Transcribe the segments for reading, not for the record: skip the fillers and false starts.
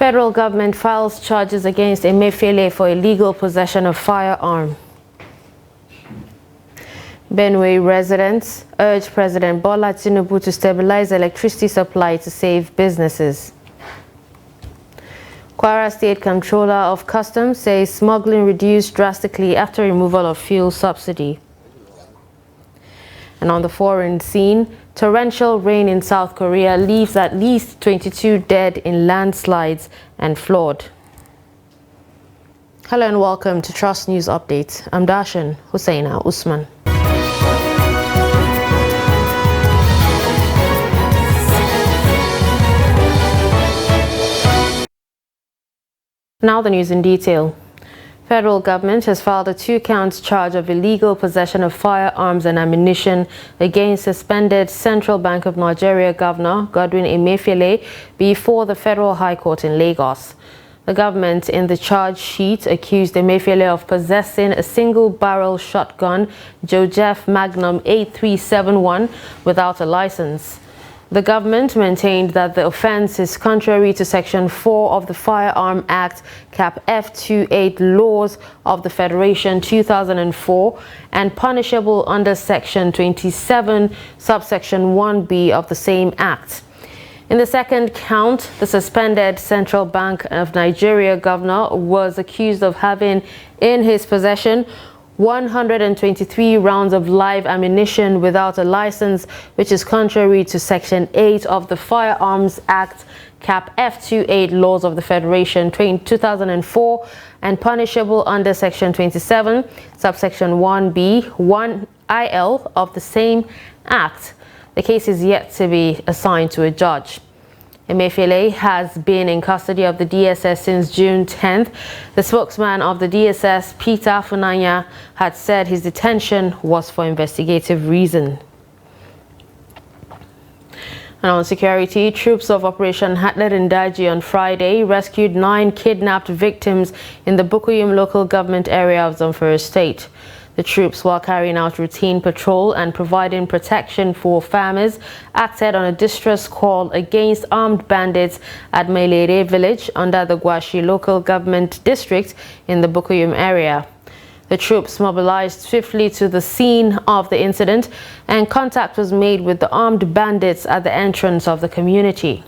Federal government files charges against Emefiele for illegal possession of firearm. Benue residents urge President Bola Tinubu to stabilize electricity supply to save businesses. Kwara State Comptroller of Customs says smuggling reduced drastically after removal of fuel subsidy. And on the foreign scene, torrential rain in South Korea leaves at least 22 dead in landslides and flood. Hello and welcome to Trust News Update. I'm Darshan Hussaina Usman. Now the news in detail. Federal government has filed a 2-count charge of illegal possession of firearms and ammunition against suspended Central Bank of Nigeria Governor Godwin Emefiele before the Federal High Court in Lagos. The government in the charge sheet accused Emefiele of possessing a single-barrel shotgun Joseph Magnum 8371 without a license. The government maintained that the offense is contrary to Section 4 of the Firearm Act, Cap F28 laws of the Federation 2004 and punishable under Section 27, subsection 1B of the same Act. In the second count, the suspended Central Bank of Nigeria governor was accused of having in his possession 123 rounds of live ammunition without a license, which is contrary to Section 8 of the Firearms Act, Cap F28 laws of the Federation 2004 and punishable under Section 27, subsection 1B, 1IL of the same Act. The case is yet to be assigned to a judge. Emefiele has been in custody of the DSS since June 10th. The spokesman of the DSS, Peter Funanya, had said his detention was for investigative reason. And on security, troops of Operation Hatlet Ndaji on Friday rescued 9 kidnapped victims in the Bukuyum local government area of Zamfara State. The troops, while carrying out routine patrol and providing protection for farmers, acted on a distress call against armed bandits at Mailere village under the Gwashi local government district in the Bukuyum area. The troops mobilized swiftly to the scene of the incident and contact was made with the armed bandits at the entrance of the community.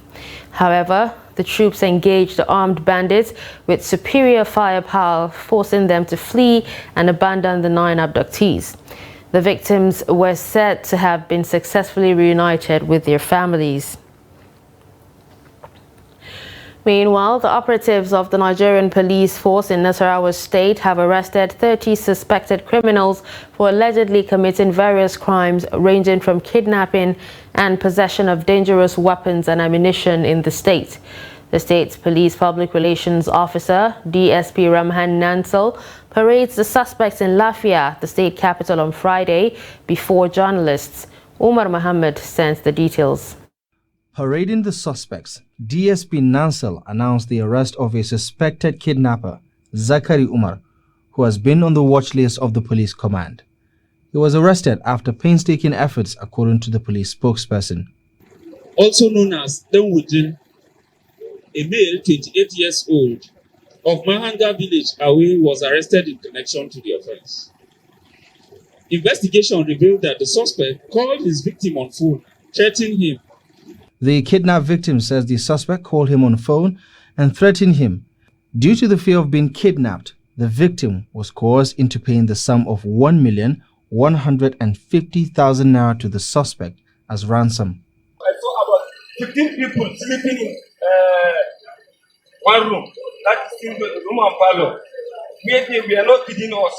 However, the troops engaged the armed bandits with superior firepower, forcing them to flee and abandon the 9 abductees. The victims were said to have been successfully reunited with their families. Meanwhile, the operatives of the Nigerian police force in Nasarawa State have arrested 30 suspected criminals for allegedly committing various crimes ranging from kidnapping and possession of dangerous weapons and ammunition in the state. The state's police public relations officer, DSP Ramhan Nansel, parades the suspects in Lafia, the state capital, on Friday before journalists. Umar Mohammed sends the details. Parading the suspects, DSP Nansel announced the arrest of a suspected kidnapper, Zakari Umar, who has been on the watch list of the police command. He was arrested after painstaking efforts, according to the police spokesperson. Also known as Denwujin, a male 28 years old of Mahanga village, Awe, was arrested in connection to the offense. Investigation revealed that the suspect called his victim on phone, threatening him. The kidnapped victim says the suspect called him on phone and threatened him. Due to the fear of being kidnapped, the victim was coerced into paying the sum of 1,150,000 naira to the suspect as ransom. I saw about 15 people sleeping in one room. That is in the room and parlor. We are not kidding us.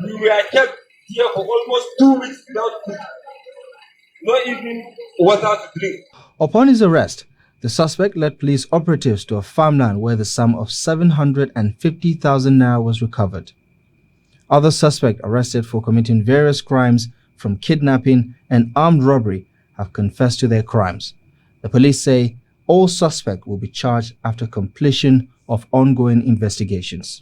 We were kept here for almost 2 weeks without food. Not even water to drink. Upon his arrest, the suspect led police operatives to a farmland where the sum of 750,000 naira was recovered. Other suspects arrested for committing various crimes from kidnapping and armed robbery have confessed to their crimes. The police say all suspects will be charged after completion of ongoing investigations.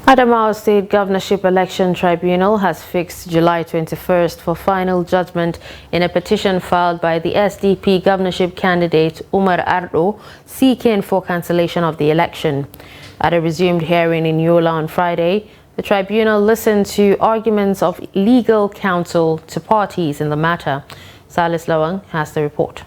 Adamawa State Governorship Election Tribunal has fixed July 21st for final judgment in a petition filed by the SDP governorship candidate Umar Ardo seeking for cancellation of the election. At a resumed hearing in Yola on Friday, the tribunal listened to arguments of legal counsel to parties in the matter. Salis Lawang has the report.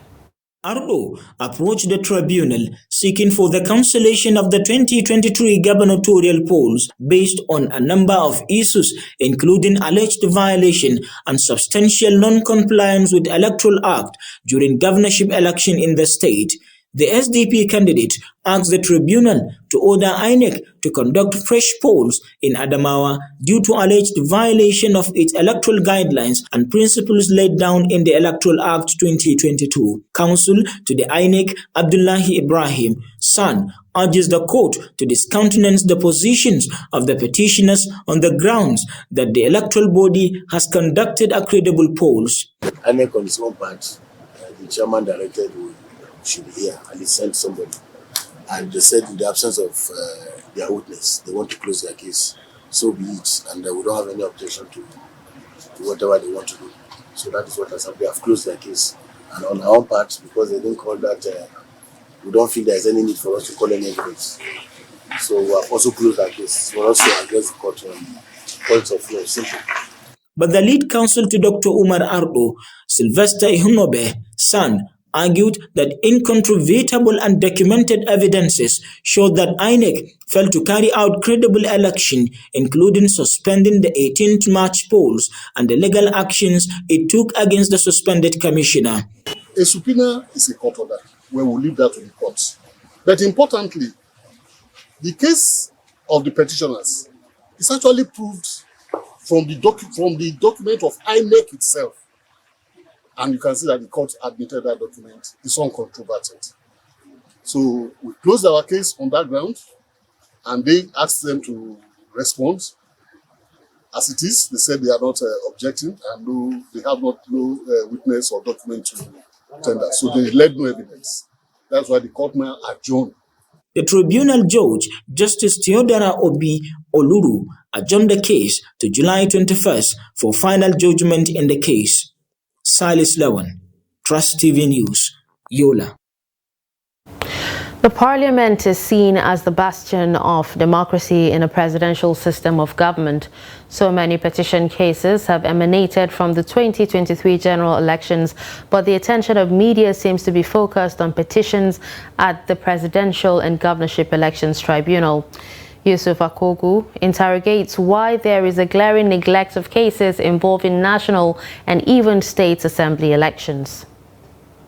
Ardo approached the tribunal seeking for the cancellation of the 2023 gubernatorial polls based on a number of issues, including alleged violation and substantial non-compliance with the Electoral Act during governorship election in the state. The SDP candidate asked the tribunal to order INEC to conduct fresh polls in Adamawa due to alleged violation of its electoral guidelines and principles laid down in the Electoral Act 2022. Counsel to the INEC, Abdullahi Ibrahim, son, urges the court to discountenance the positions of the petitioners on the grounds that the electoral body has conducted a credible polls. INEC on its own part, the chairman directed should be here, and he sent somebody. And they said in the absence of their witness, they want to close their case. So be it, and we don't have any objection to whatever they want to do. So that is what has happened. They have closed their case. And on our own part, because they didn't call that, we don't feel there is any need for us to call any evidence. So we have also closed our case for us to address the court on points of law. Simple. But the lead counsel to Dr. Umar Ardo, Sylvester Ihunobe, son, argued that incontrovertible and documented evidences showed that INEC failed to carry out credible election, including suspending the 18th March polls and the legal actions it took against the suspended commissioner. A subpoena is a court order where we leave that to the courts. But importantly, the case of the petitioners is actually proved from the document of INEC itself. And you can see that the court admitted that document is uncontroverted. So we closed our case on that ground, and they asked them to respond. As it is, they said they are not objecting, and they have no witness or document to tender. So they led no evidence. That's why the court now adjourned. The tribunal judge, Justice Theodora Obi Oluru, adjourned the case to July 21st for final judgment in the case. Silas Lawan, Trust TV News, Yola. The parliament is seen as the bastion of democracy in a presidential system of government. So many petition cases have emanated from the 2023 general elections, but the attention of media seems to be focused on petitions at the Presidential and Governorship Elections Tribunal. Yusuf Akogu interrogates why there is a glaring neglect of cases involving national and even state assembly elections.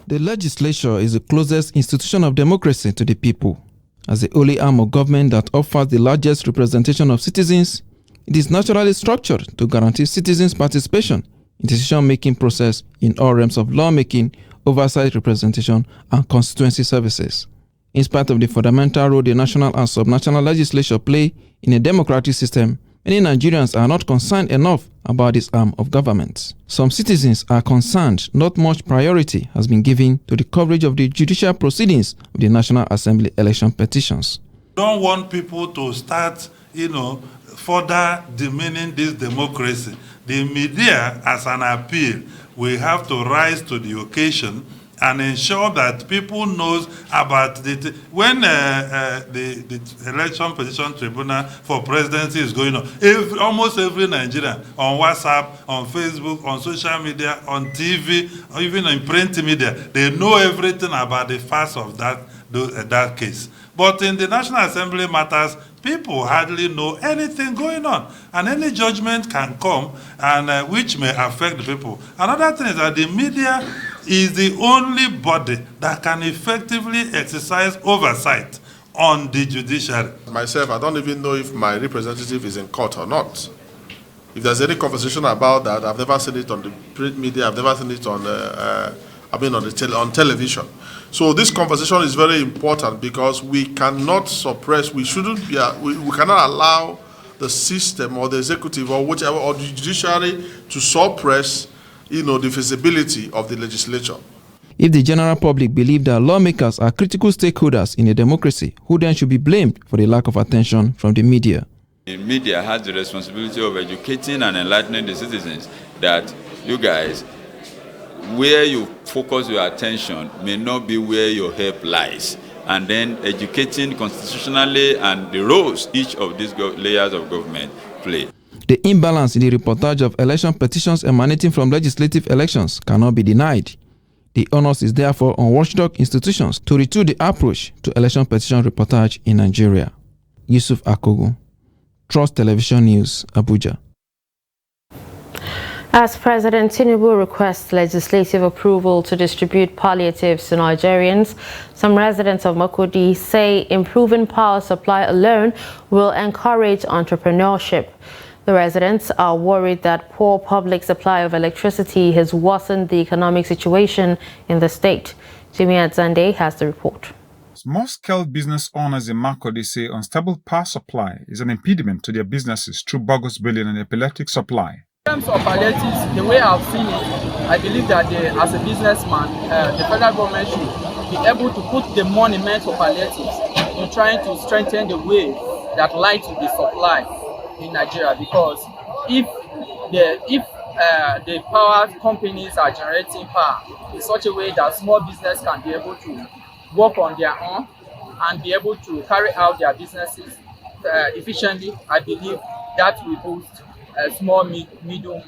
The legislature is the closest institution of democracy to the people. As the only arm of government that offers the largest representation of citizens, it is naturally structured to guarantee citizens' participation in decision-making process in all realms of lawmaking, oversight, representation, and constituency services. In spite of the fundamental role the national and subnational legislature play in a democratic system, many Nigerians are not concerned enough about this arm of government. Some citizens are concerned not much priority has been given to the coverage of the judicial proceedings of the National Assembly election petitions. Don't want people to start, further demeaning this democracy. The media, as an appeal, we have to rise to the occasion and ensure that people knows about when the election petition tribunal for presidency is going on. Almost every Nigerian on WhatsApp, on Facebook, on social media, on TV, or even in print media, they know everything about the facts of that case. But in the National Assembly matters, people hardly know anything going on, and any judgment can come, and which may affect the people. Another thing is that the media is the only body that can effectively exercise oversight on the judiciary. Myself, I don't even know if my representative is in court or not. If there's any conversation about that, I've never seen it on the print media, I've never seen it on on television. So this conversation is very important because we cannot suppress, we cannot allow the system or the executive or whichever or the judiciary to suppress the visibility of the legislature. If the general public believe that lawmakers are critical stakeholders in a democracy, who then should be blamed for the lack of attention from the media? The media has the responsibility of educating and enlightening the citizens that you guys, where you focus your attention may not be where your help lies. And then educating constitutionally and the roles each of these layers of government play. The imbalance in the reportage of election petitions emanating from legislative elections cannot be denied. The onus is therefore on watchdog institutions to retool the approach to election petition reportage in Nigeria. Yusuf Akogo, Trust Television News, Abuja. As President Tinubu requests legislative approval to distribute palliatives to Nigerians, some residents of Makurdi say improving power supply alone will encourage entrepreneurship. The residents are worried that poor public supply of electricity has worsened the economic situation in the state. Jimmy Adzande has the report. Small-scale business owners in Makurdi say unstable power supply is an impediment to their businesses through bogus billing and epileptic supply. In terms of palliatives, the way I've seen it, I believe that as a businessman, the federal government should be able to put the money meant for palliatives in trying to strengthen the way that light will be supplied in Nigeria. Because if the power companies are generating power in such a way that small business can be able to work on their own and be able to carry out their businesses efficiently, I believe that will boost small, medium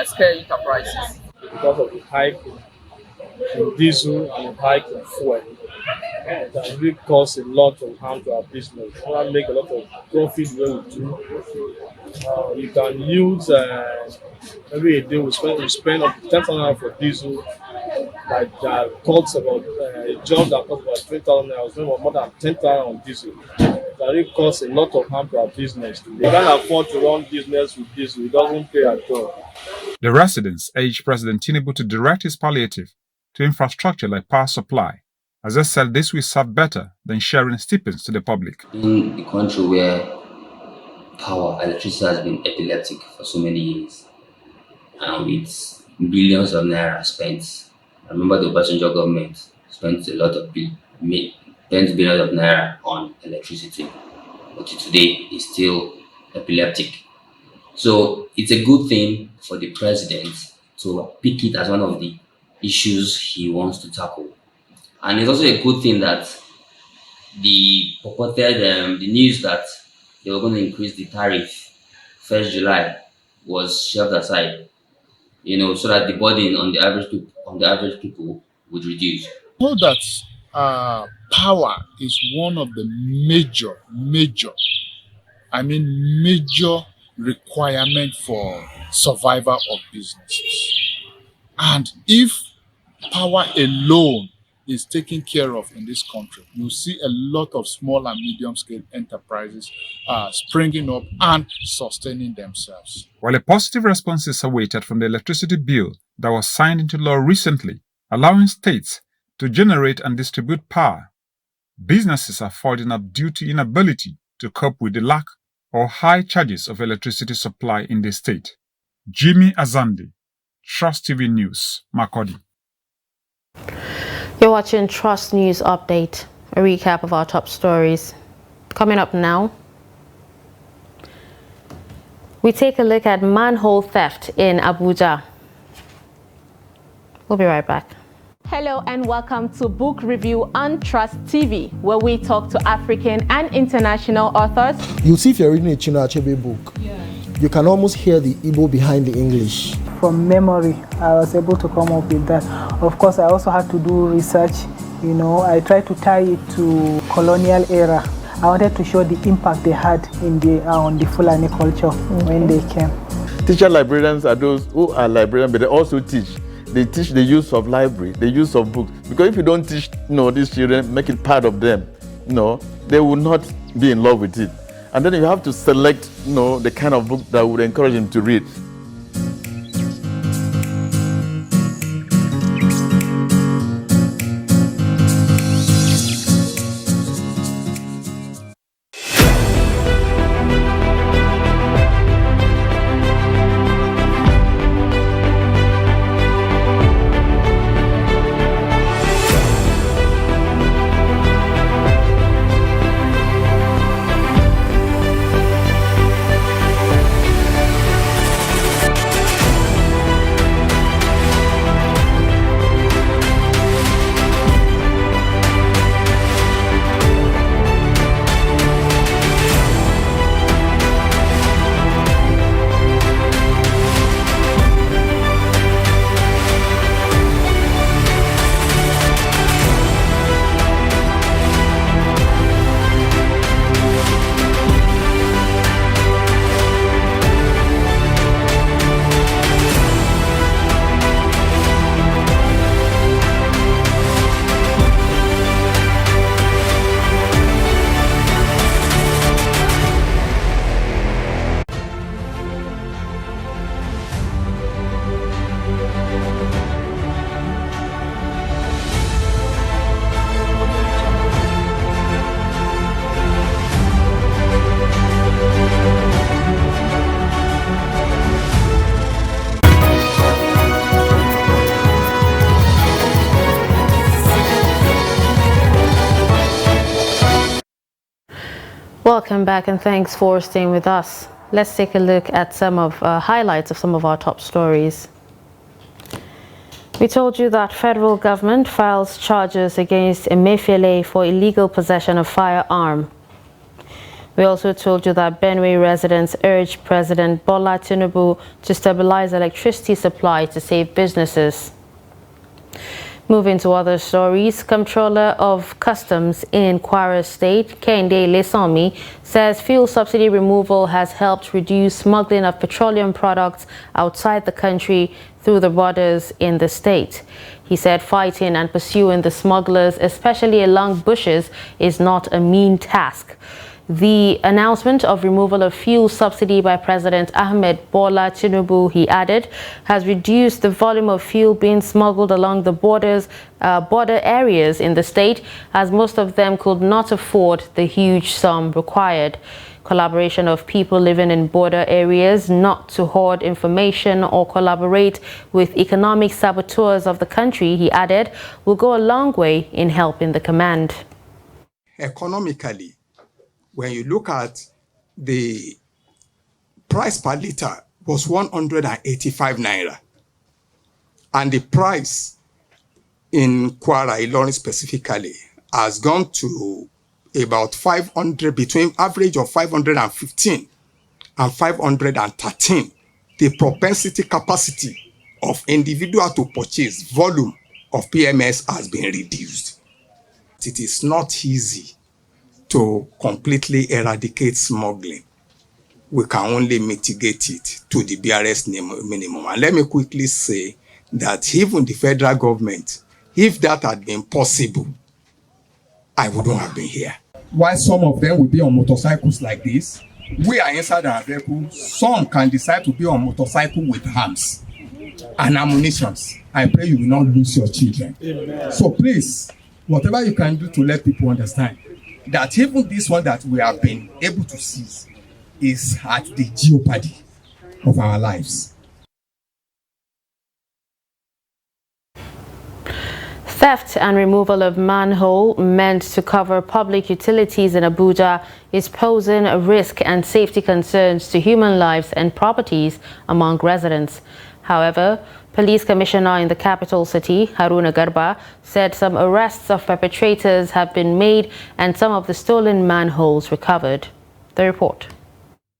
scale enterprises. Because of the hike in diesel and the hike in fuel, that really cause a lot of harm to our business. We want to make a lot of profit where we do. You can use every day we spend up to 10,000 for diesel. Like that costs about a job that costs about 3,000 naira, spend more than 10,000 on diesel. That really causes a lot of harm to our business. We can't afford to run business with diesel. It doesn't pay at all. The residents urge President Tinubu to direct his palliative to infrastructure like power supply, as they said this will serve better than sharing stipends to the public. In a country where electricity has been epileptic for so many years, and with billions of naira spent, I remember the Obasanjo government spent a lot of tens of billions of naira on electricity, but today it's still epileptic. So it's a good thing for the president to pick it as one of the issues he wants to tackle. And it's also a good thing that the purported the news that they were going to increase the tariff 1st July was shelved aside, so that the burden on the average people would reduce. Know that power is one of the major requirement for survival of businesses. And if power alone is taken care of in this country, you see a lot of small and medium-scale enterprises springing up and sustaining themselves. While a positive response is awaited from the electricity bill that was signed into law recently, allowing states to generate and distribute power, businesses are falling up due to inability to cope with the lack or high charges of electricity supply in the state. Jimmy Azandi, Trust TV News, Makurdi. You're watching Trust News Update, a recap of our top stories. Coming up now, we take a look at manhole theft in Abuja. We'll be right back. Hello and welcome to Book Review on Trust TV, where we talk to African and international authors. You'll see if you're reading a Chinua Achebe book, you can almost hear the Igbo behind the English. From memory, I was able to come up with that. Of course, I also had to do research. I tried to tie it to colonial era. I wanted to show the impact they had on the Fulani culture when they came. Teacher librarians are those who are librarians, but they also teach. They teach the use of library, the use of books. Because if you don't teach, these children, make it part of them, they will not be in love with it. And then you have to select, the kind of book that would encourage them to read. Welcome back and thanks for staying with us. Let's take a look at some of highlights of some of our top stories. We told you that federal government files charges against Emefiele for illegal possession of firearm. We also told you that Benue residents urged President Bola Tinubu to stabilize electricity supply to save businesses. Moving to other stories, Comptroller of Customs in Kwara State, Kende Lesomi, says fuel subsidy removal has helped reduce smuggling of petroleum products outside the country through the borders in the state. He said fighting and pursuing the smugglers, especially along bushes, is not a mean task. The announcement of removal of fuel subsidy by President Ahmed Bola Tinubu, he added, has reduced the volume of fuel being smuggled along the border areas in the state, as most of them could not afford the huge sum required. Collaboration of people living in border areas not to hoard information or collaborate with economic saboteurs of the country, he added, will go a long way in helping the command. Economically, when you look at the price per liter was 185 naira. And the price in Kwara, Ilorin specifically, has gone to about 500, between average of 515 and 513. The propensity capacity of individual to purchase volume of PMS has been reduced. It is not easy to completely eradicate smuggling. We can only mitigate it to the barest minimum. And let me quickly say that even the federal government, if that had been possible, I wouldn't have been here. While some of them will be on motorcycles like this, we are inside our vehicle. Some can decide to be on motorcycle with arms and ammunition. I pray you will not lose your children. Amen. So please, whatever you can do to let people understand that even this one that we have been able to seize is at the jeopardy of our lives. Theft and removal of manhole meant to cover public utilities in Abuja is posing a risk and safety concerns to human lives and properties among residents. However, Police Commissioner in the capital city, Haruna Garba, said some arrests of perpetrators have been made and some of the stolen manholes recovered. The report.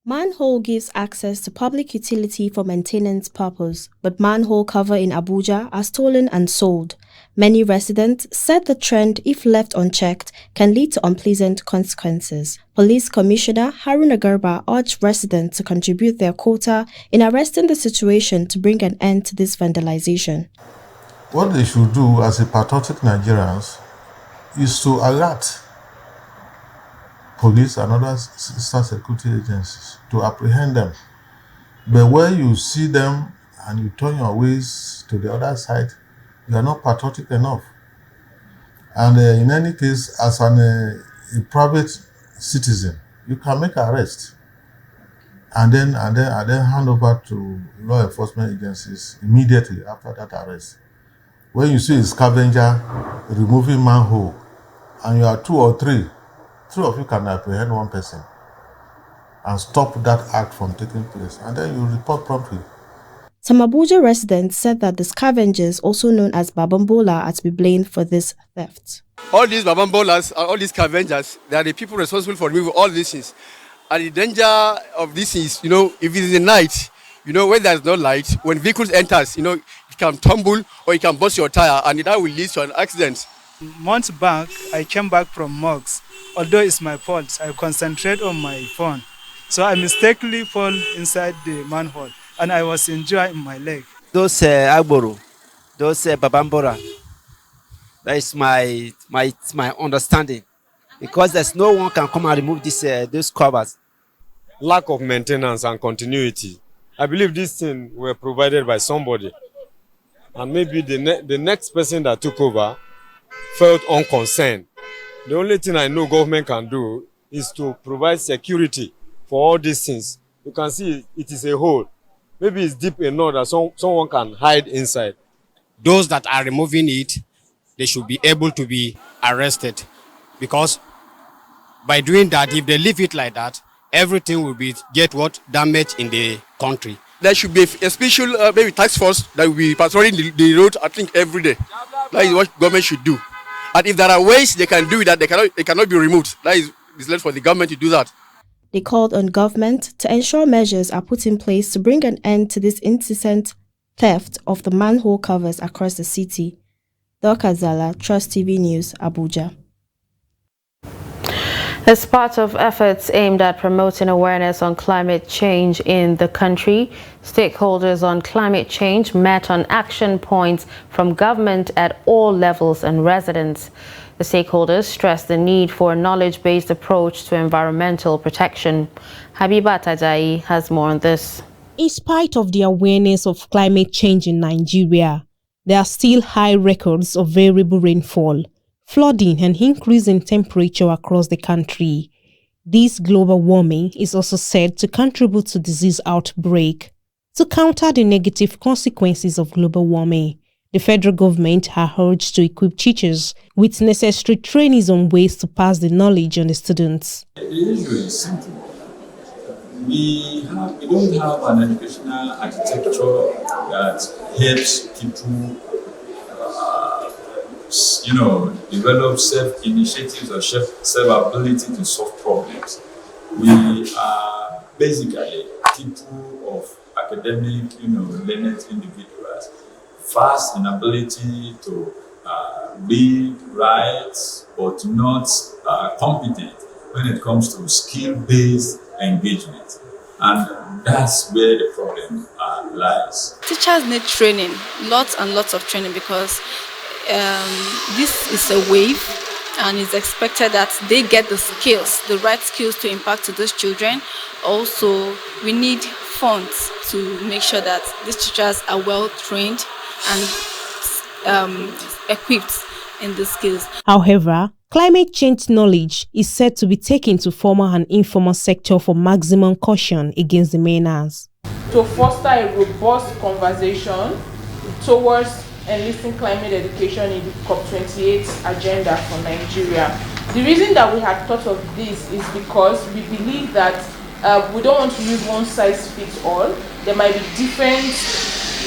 Manhole gives access to public utility for maintenance purpose, but manhole cover in Abuja are stolen and sold. Many residents said the trend, if left unchecked, can lead to unpleasant consequences. Police Commissioner Haruna Garba urged residents to contribute their quota in arresting the situation to bring an end to this vandalization. What they should do as a patriotic Nigerians is to alert police and other state security agencies to apprehend them. But where you see them and you turn your ways to the other side, you are not patriotic enough. And in any case, as a private citizen, you can make arrest and then hand over to law enforcement agencies immediately after that arrest. When you see a scavenger removing manhole and you are 2 or 3 of you can apprehend one person and stop that act from taking place, and then you report promptly. Some Abuja residents said that the scavengers, also known as Babambola, are to be blamed for this theft. All these Babambolas, all these scavengers, they are the people responsible for removing all these things. And the danger of this is, if it is the night, when there is no light, when vehicles enters, it can tumble or it can burst your tire, and that will lead to an accident. Months back, I came back from Mox. Although it's my fault, I concentrate on my phone. So I mistakenly fall inside the manhole and I was injured in my leg. Those Agboro, those Babambora, that is my understanding. Because there's no one can come and remove those covers. Lack of maintenance and continuity. I believe these things were provided by somebody. And maybe the next person that took over felt unconcerned. The only thing I know government can do is to provide security for all these things. You can see it is a hole. Maybe it's deep enough that someone can hide inside. Those that are removing it, they should be able to be arrested because by doing that, if they leave it like that, everything will be damaged in the country. There should be a special maybe task force that will be patrolling the road, I think, every day. That is what government should do. And if there are ways they can do that, they cannot be removed. That is left for the government to do that. They called on government to ensure measures are put in place to bring an end to this incessant theft of the manhole covers across the city. Dokazala, Trust TV News, Abuja. As part of efforts aimed at promoting awareness on climate change in the country, stakeholders on climate change met on action points from government at all levels and residents. The stakeholders stressed the need for a knowledge-based approach to environmental protection. Habiba Ajayi has more on this. In spite of the awareness of climate change in Nigeria, there are still high records of variable rainfall, flooding and increase in temperature across the country. This global warming is also said to contribute to disease outbreak. To counter the negative consequences of global warming, the federal government has urged to equip teachers with necessary trainings on ways to pass the knowledge on the students. The issue is simple. We don't have an educational architecture that helps people develop self-initiatives or self-ability to solve problems. We are basically people of academic, learned individuals, fast in ability to read, write, but not competent when it comes to skill-based engagement. And that's where the problem lies. Teachers need training, lots and lots of training, because this is a wave, and it's expected that they get the right skills to impact to those children. Also, we need funds to make sure that these teachers are well trained and equipped in the skills. However, climate change knowledge is said to be taken to formal and informal sector for maximum caution against the menace. To foster a robust conversation towards enlisting climate education in the COP28 agenda for Nigeria. The reason that we had thought of this is because we believe that we don't want to use one size fits all. There might be different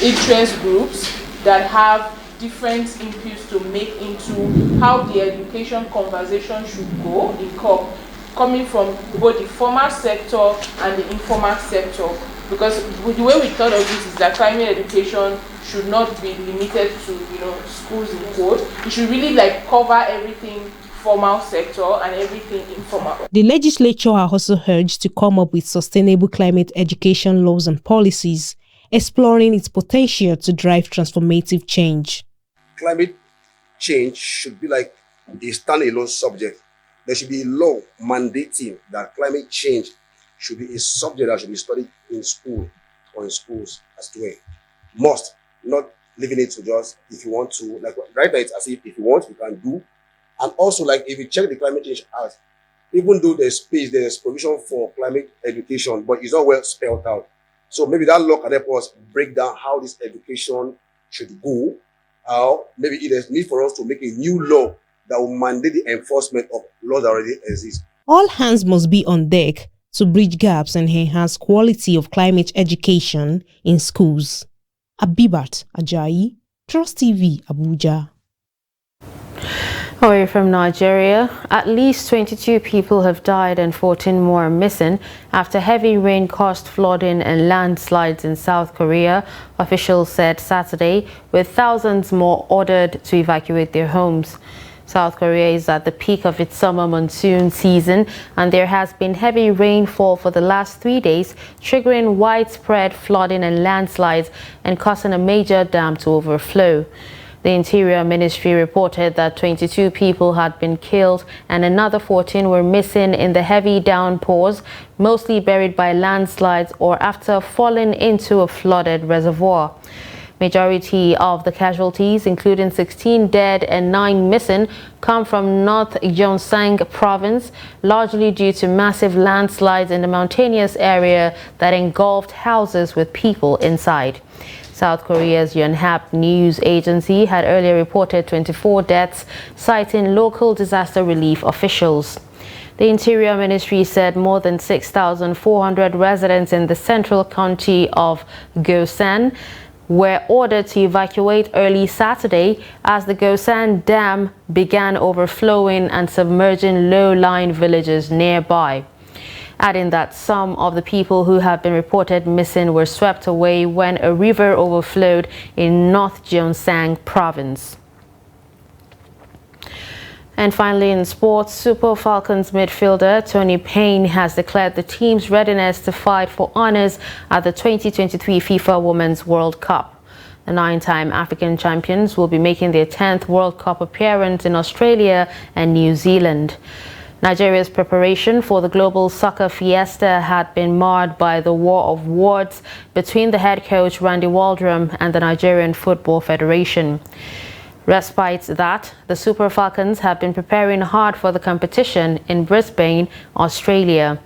interest groups that have different inputs to make into how the education conversation should go in COP, coming from both the formal sector and the informal sector. Because the way we thought of this is that climate education should not be limited to schools in quote. It should really cover everything formal sector and everything informal. The legislature are also urged to come up with sustainable climate education laws and policies, exploring its potential to drive transformative change. Climate change should be like a standalone subject. There should be a law mandating that climate change should be a subject that should be studied in school or in schools as well. Must, not leaving it to just if you want to, right now it's as if you want, you can do. And also if you check the Climate Change Act, even though there's space, there's provision for climate education, but it's not well spelled out. So maybe that law can help us break down how this education should go. Maybe there's need for us to make a new law that will mandate the enforcement of laws that already exist. All hands must be on deck to bridge gaps and enhance quality of climate education in schools. Abibat Ajayi, Trust TV, Abuja. Away from Nigeria, at least 22 people have died and 14 more are missing after heavy rain caused flooding and landslides in South Korea, officials said Saturday, with thousands more ordered to evacuate their homes. South Korea is at the peak of its summer monsoon season, and there has been heavy rainfall for the last 3 days, triggering widespread flooding and landslides and causing a major dam to overflow. The Interior Ministry reported that 22 people had been killed and another 14 were missing in the heavy downpours, mostly buried by landslides or after falling into a flooded reservoir. Majority of the casualties, including 16 dead and 9 missing, come from North Gyeongsang province, largely due to massive landslides in the mountainous area that engulfed houses with people inside. South Korea's Yonhap news agency had earlier reported 24 deaths, citing local disaster relief officials. The Interior Ministry said more than 6,400 residents in the central county of Gyeosan were ordered to evacuate early Saturday as the Gyeosan Dam began overflowing and submerging low-lying villages nearby, adding that some of the people who have been reported missing were swept away when a river overflowed in North Gyeongsang province. And finally, in sports, Super Falcons midfielder Tony Payne has declared the team's readiness to fight for honors at the 2023 FIFA Women's World Cup. The 9-time African champions will be making their 10th World Cup appearance in Australia and New Zealand. Nigeria's preparation for the global soccer fiesta had been marred by the war of words between the head coach Randy Waldrum and the Nigerian Football Federation. Despite that, the Super Falcons have been preparing hard for the competition in Brisbane, Australia.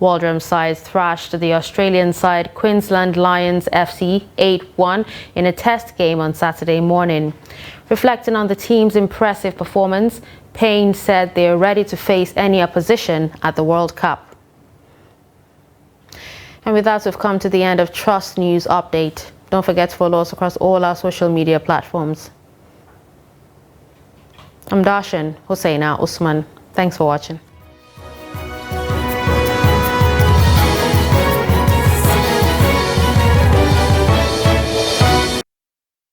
Waldrum's side thrashed the Australian side Queensland Lions FC 8-1 in a test game on Saturday morning. Reflecting on the team's impressive performance, Payne said they are ready to face any opposition at the World Cup. And with that, we've come to the end of Trust News Update. Don't forget to follow us across all our social media platforms. I'm Darshan Hussaina Usman. Thanks for watching.